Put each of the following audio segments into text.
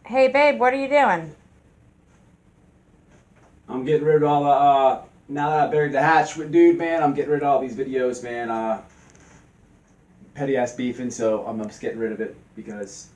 Hey, babe, what are you doing? I'm getting rid of all the, now that I buried the hatch with dude, man, I'm getting rid of all these videos, man, petty ass beefing, so I'm just getting rid of it because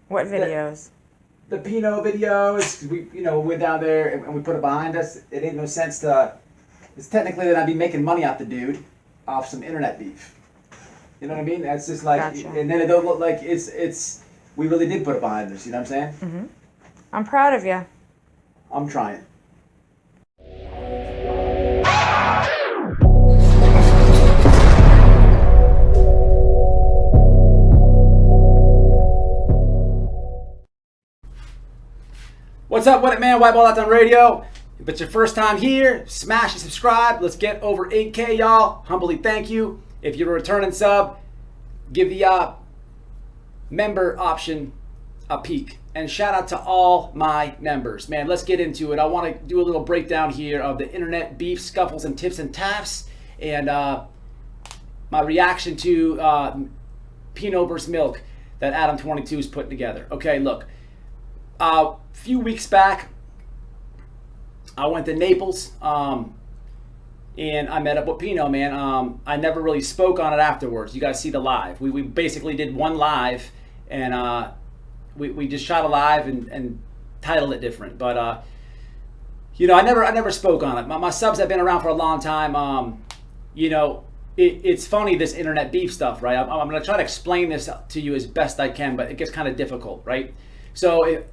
What the, videos? the Pino videos, we went down there and we put it behind us. It ain't no sense to, it's technically that I'd be making money off the dude off some internet beef. You know what I mean? That's just like, Gotcha. and then it don't look like we really did put it behind us, you know what I'm saying? I'm proud of you. I'm trying. What's up with it, man? White Ball out on radio. If it's your first time here, smash and subscribe. Let's get over 8K, y'all. Humbly thank you. If you're a returning sub, give the member option a peek. And shout out to all my members. Man, let's get into it. I want to do a little breakdown here of the internet beef, scuffles, and tips and taps. And my reaction to Pino versus Milk that Adam22 is putting together. Okay, look. A few weeks back, I went to Naples, and I met up with Pino, man. I never really spoke on it afterwards. You guys see the live. We basically did one live, and we just shot a live and titled it different. But I never spoke on it. My subs have been around for a long time. It's funny, this internet beef stuff, right? I'm gonna try to explain this to you as best I can, but it gets kind of difficult, right? So.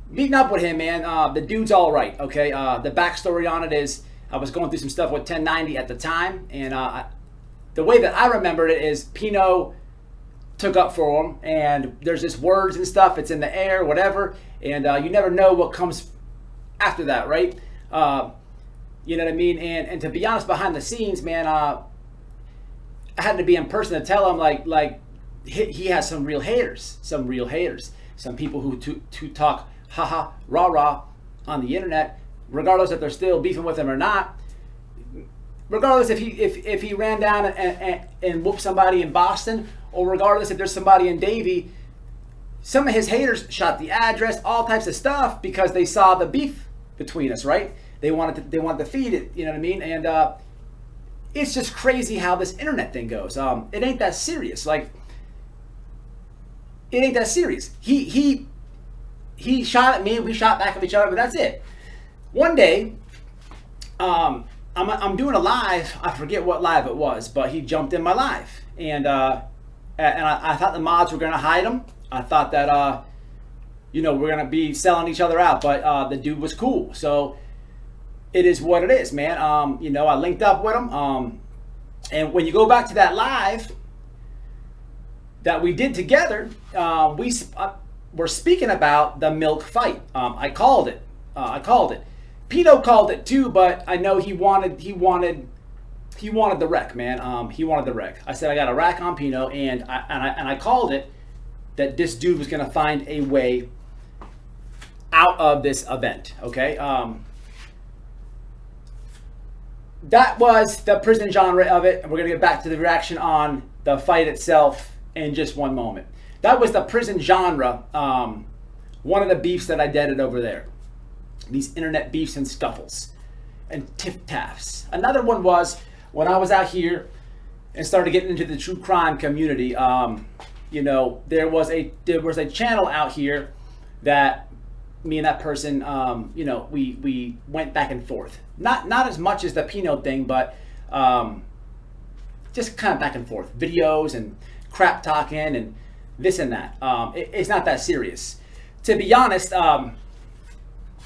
Meeting up with him, man, the dude's all right, okay? The backstory on it is I was going through some stuff with 1090 at the time, and the way that I remembered it is Pino took up for him, and there's this words and stuff, it's in the air, whatever, and you never know what comes after that, right? You know what I mean? And to be honest, behind the scenes, man, I had to be in person to tell him, like he has some real haters, some people who talk haha, rah rah on the internet, regardless if they're still beefing with him or not, regardless if he ran down and whooped somebody in Boston, or regardless if there's somebody in Davie, some of his haters shot the address, all types of stuff, because they saw the beef between us, right? They wanted to feed it, you know what I mean? And it's just crazy how this internet thing goes. It ain't that serious. Like, it ain't that serious. He shot at me, we shot back at each other, but that's it. One day, I'm doing a live, I forget what live it was, but he jumped in my live. And I thought the mods were gonna hide him. I thought that, we're gonna be selling each other out, but the dude was cool. So it is what it is, man. I linked up with him. And when you go back to that live that we did together, we're speaking about the Milk fight. I called it. Pino called it too, but I know he wanted the wreck, man. He wanted the wreck. I said I got a rack on Pino, and I called it that this dude was gonna find a way out of this event. Okay. That was the prison genre of it, and we're gonna get back to the reaction on the fight itself in just one moment. That was the prison genre, one of the beefs that I deaded over there. These internet beefs and scuffles and tiff-taffs. Another one was when I was out here and started getting into the true crime community. There was a channel out here that me and that person, we went back and forth. Not as much as the Pino thing, but just kind of back and forth. Videos and crap talking and this and that. It's not that serious. To be honest, I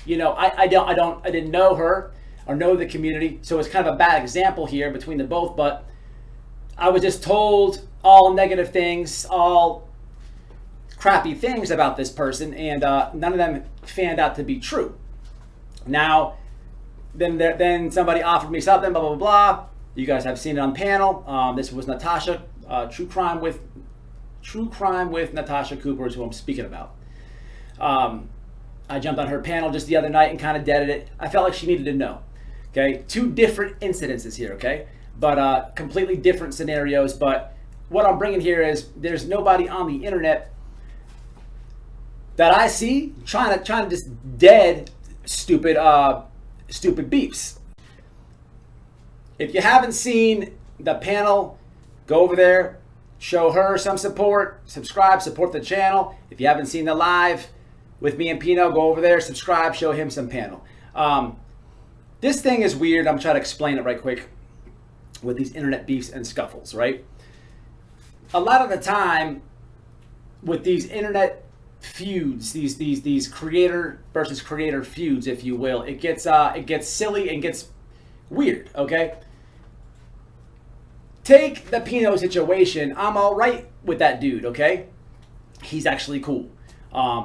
didn't know her or know the community, so it's kind of a bad example here between the both. But I was just told all negative things, all crappy things about this person, and none of them fanned out to be true. Now, then somebody offered me something, blah blah blah. You guys have seen it on panel. This was Natasha, True Crime with Natasha Cooper is who I'm speaking about. I jumped on her panel just the other night and kind of deaded it. I felt like she needed to know. Okay, two different incidences here. Okay, but completely different scenarios. But what I'm bringing here is there's nobody on the internet that I see trying to just dead stupid beefs. If you haven't seen the panel, go over there, show her some support, subscribe, support the channel. If you haven't seen the live with me and Pino, go over there, subscribe, show him some panel. This thing is weird. I'm trying to explain it right quick with these internet beefs and scuffles, right? A lot of the time with these internet feuds, these creator versus creator feuds, if you will, it gets silly and gets weird, okay? Take the Pino situation. I'm all right with that dude, okay? He's actually cool.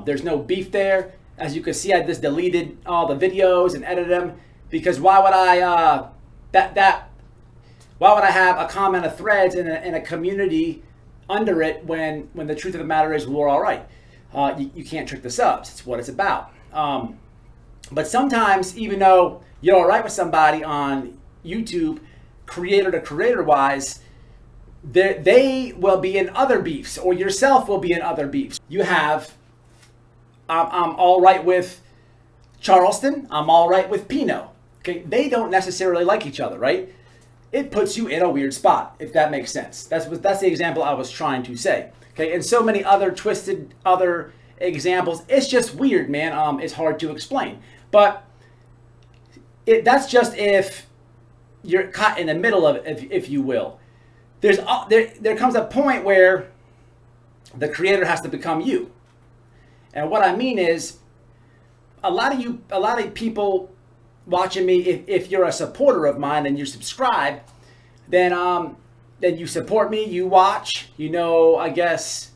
There's no beef there. As you can see, I just deleted all the videos and edited them because why would I why would I have a comment of threads in a community under it when the truth of the matter is we're all right. You can't trick the subs. It's what it's about. But sometimes, even though you're all right with somebody on YouTube, creator to creator wise, they will be in other beefs, or yourself will be in other beefs. You have, I'm all right with Charleston. I'm all right with Pino. Okay, they don't necessarily like each other, right? It puts you in a weird spot, if that makes sense. That's the example I was trying to say. Okay, and so many other twisted other examples. It's just weird, man. It's hard to explain, but that's just if you're caught in the middle of it, if you will. There comes a point where the creator has to become you, and what I mean is, a lot of people watching me, if you're a supporter of mine and you subscribe, then you support me, you watch, you know, I guess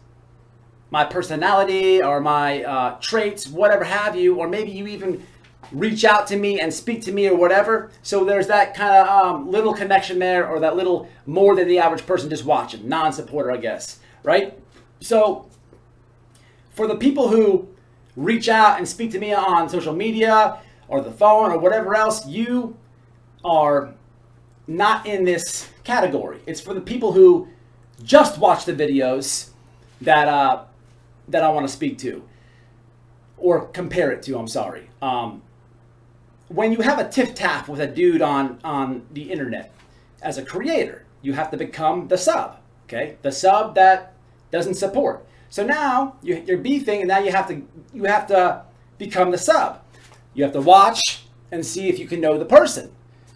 my personality or my traits, whatever have you, or maybe you even reach out to me and speak to me or whatever. So there's that kind of little connection there, or that little more than the average person just watching, non-supporter, I guess, right? So for the people who reach out and speak to me on social media or the phone or whatever else, you are not in this category. It's for the people who just watch the videos that I want to speak to or compare it to. I'm sorry. When you have a tiff-taff with a dude on the internet, as a creator, you have to become the sub. Okay, the sub that doesn't support. So now you're beefing, and now you have to become the sub. You have to watch and see if you can know the person,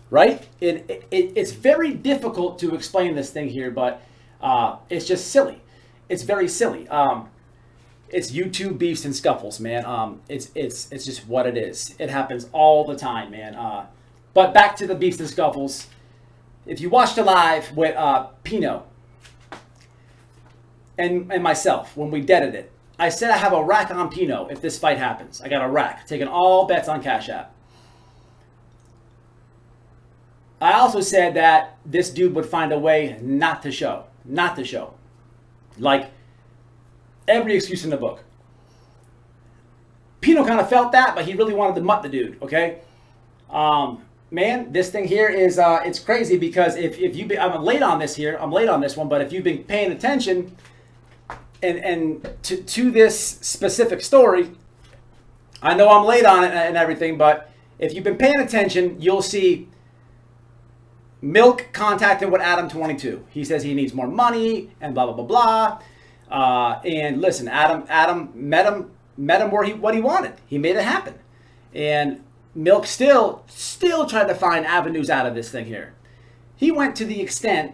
right? It's very difficult to explain this thing here, but it's just silly. It's very silly. It's YouTube beefs and scuffles, man. It's just what it is. It happens all the time, man. But back to the beefs and scuffles. If you watched the live with Pino and myself when we deaded it, I said I have a rack on Pino if this fight happens. I got a rack, taking all bets on Cash App. I also said that this dude would find a way not to show. Like every excuse in the book. Pino kind of felt that, but he really wanted to mutt the dude, okay? Man, this thing here is, it's crazy because if you've been, I'm late on this one, but if you've been paying attention and to this specific story, I know I'm late on it and everything, but if you've been paying attention, you'll see Milk contacting with Adam 22. He says he needs more money and blah, blah, blah, blah. And listen, Adam met him what he wanted. He made it happen. And Milk still tried to find avenues out of this thing here. He went to the extent,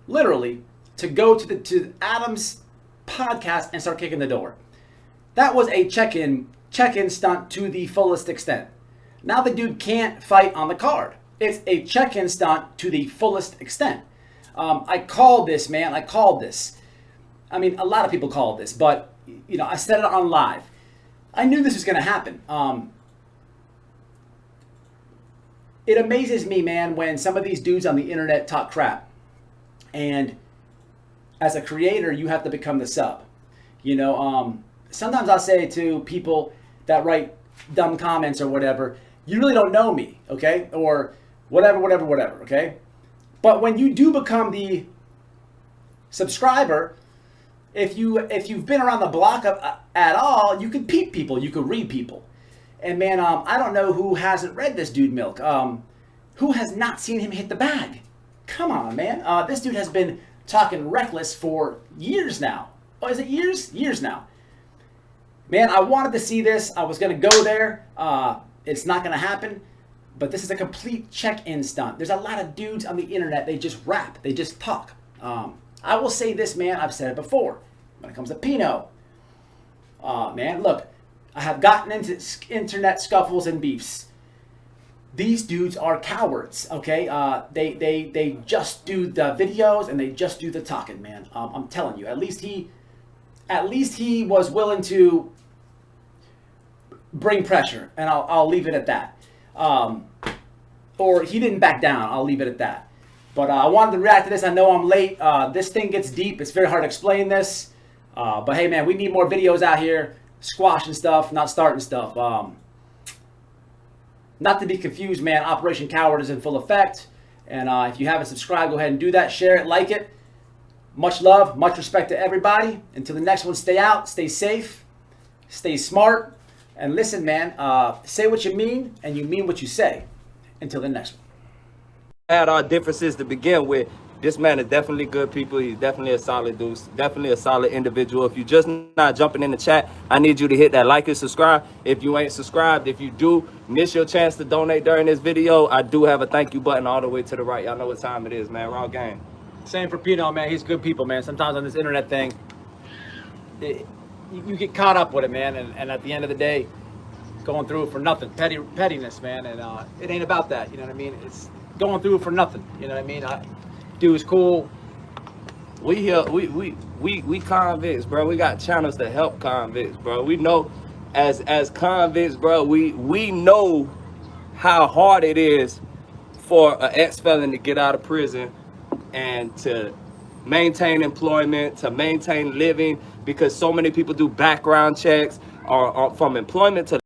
literally, to go to Adam's podcast and start kicking the door. That was a check-in stunt to the fullest extent. Now the dude can't fight on the card. It's a check-in stunt to the fullest extent. I called this, man. I called this. I mean, a lot of people called this, but you know, I said it on live. I knew this was going to happen. It amazes me, man, when some of these dudes on the internet talk crap. And as a creator, you have to become the sub. You know, sometimes I'll say to people that write dumb comments or whatever, you really don't know me, okay? Or whatever, okay? But when you do become the subscriber if you've been around the block at all, you could peep people, you could read people. And man, I don't know who hasn't read this dude Milk. Who has not seen him hit the bag? Come on, man. This dude has been talking reckless for years now. Oh, is it years? Years now. Man, I wanted to see this. I was going to go there. It's not going to happen. But this is a complete check-in stunt. There's a lot of dudes on the internet. They just rap. They just talk. I will say this, man. I've said it before. When it comes to Pino. Man, look. I have gotten into internet scuffles and beefs. These dudes are cowards, okay? They just do the videos and they just do the talking, man. I'm telling you. At least he was willing to bring pressure, and I'll leave it at that. Or he didn't back down. I'll leave it at that. But I wanted to react to this. I know I'm late. This thing gets deep. It's very hard to explain this. But hey, man, we need more videos out here. Squashing stuff, not starting stuff. Not to be confused, man. Operation Coward is in full effect. And if you haven't subscribed, go ahead and do that. Share it, like it. Much love, much respect to everybody. Until the next one, stay out, stay safe, stay smart. And listen, man, say what you mean, and you mean what you say. Until the next one. Had our differences to begin with. This man is definitely good people. He's definitely a solid dude, definitely a solid individual. If you're just not jumping in the chat, I need you to hit that like and subscribe. If you ain't subscribed, if you do miss your chance to donate during this video, I do have a thank you button all the way to the right. Y'all know what time it is, man. Raw game. Same for Pino, man. He's good people, man. Sometimes on this internet thing, you get caught up with it, man. And at the end of the day, going through it for nothing. Pettiness, man. And it ain't about that, you know what I mean? It's going through it for nothing, you know what I mean? Dude is cool. We here, we convicts, bro. We got channels to help convicts, bro. We know as convicts, bro, we know how hard it is for an ex-felon to get out of prison and to maintain employment, to maintain living, because so many people do background checks or from employment to